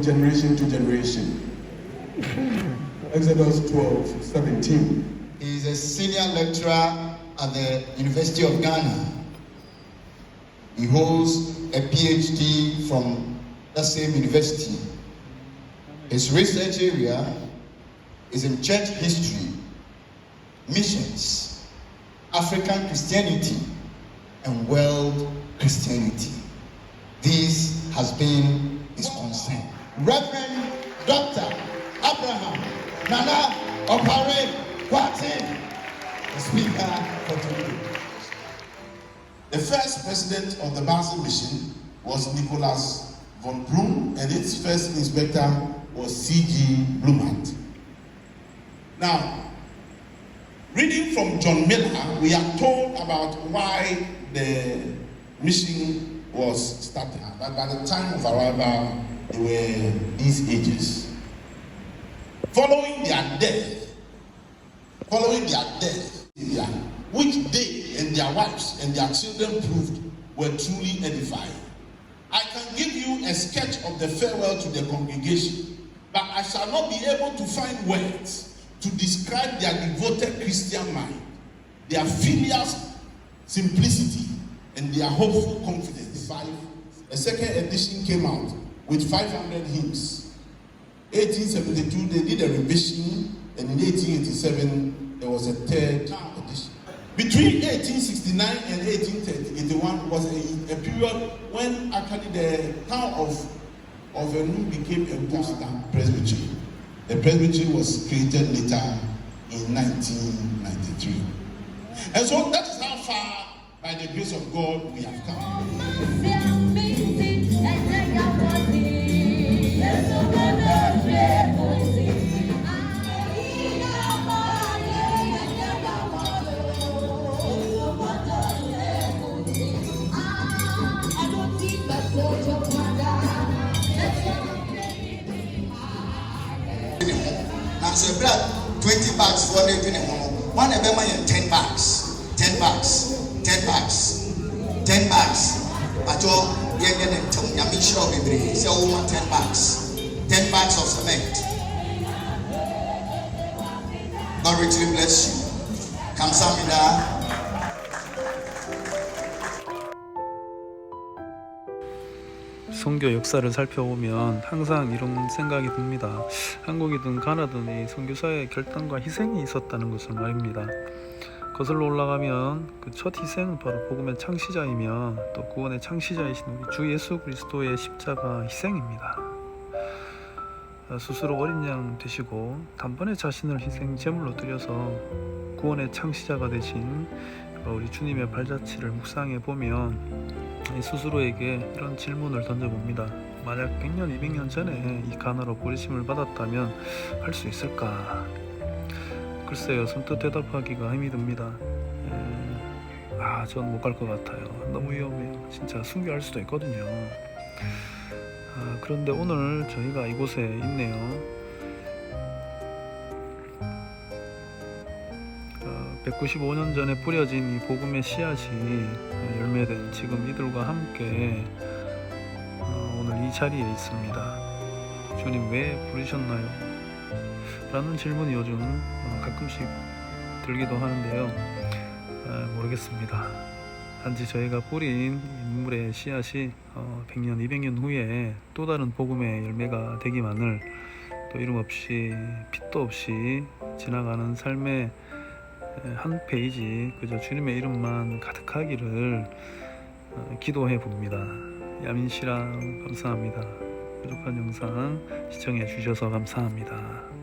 generation to generation. Exodus 12:17. He is a senior lecturer at the University of Ghana. He holds a PhD from that same university. His research area is in church history, missions, African Christianity, and world Christianity. This has been his concern. Reverend Dr. Nana Opare Kwakye, the speaker for today. The first president of the Basel mission was Nicholas von Blum, and its first inspector was C.G. Blumhardt. Now, reading from John Miller, we are told about why the mission was started. But by the time of arrival, they were these ages. Following their death, which they and their wives and their children proved were truly edifying. I can give you a sketch of the farewell to the congregation, but I shall not be able to find words to describe their devoted Christian mind, their filial simplicity, and their hopeful confidence. A second edition came out with 500 hymns. 1872 they did a revision, and in 1887 there was a third edition. Between 1869 and 1881 was a period when actually the town of Enu became a Boston presbytery. The presbytery was created later in 1993. And so that is how far, by the grace of God, we have come. So if you have 20 bags for the one of them are 10 bags. 10 bags. 10 bags. 10 bags. But you're getting Yaminsilaw baby. Say I want 10 bags. 10 bags of cement. God richly bless you. 감사합니다. 선교 역사를 살펴보면 항상 이런 생각이 듭니다. 한국이든 가나든 이 선교사의 결단과 희생이 있었다는 것을 말입니다. 거슬러 올라가면 그 첫 희생은 바로 복음의 창시자이며 또 구원의 창시자이신 우리 주 예수 그리스도의 십자가 희생입니다. 스스로 어린 양 되시고 단번에 자신을 희생 제물로 드려서 구원의 창시자가 되신 우리 주님의 발자취를 묵상해 보면 스스로에게 이런 질문을 던져봅니다. 만약 100년, 200년 전에 이 가나로 부르심을 받았다면 할 수 있을까? 글쎄요, 선뜻 대답하기가 힘이 듭니다. 전 못 갈 것 같아요. 너무 위험해요. 진짜 순교할 수도 있거든요. 그런데 오늘 저희가 이곳에 있네요. 195년 전에 뿌려진 이 복음의 씨앗이 열매된 지금 이들과 함께 오늘 이 자리에 있습니다. 주님 왜 부르셨나요? 라는 질문이 요즘 가끔씩 들기도 하는데요. 모르겠습니다. 단지 저희가 뿌린 인물의 씨앗이 100년, 200년 후에 또 다른 복음의 열매가 되기만을, 또 이름 없이 빛도 없이 지나가는 삶의 한 페이지 그저 주님의 이름만 가득하기를 기도해 봅니다. 야민시라우 감사합니다. 부족한 영상 시청해 주셔서 감사합니다.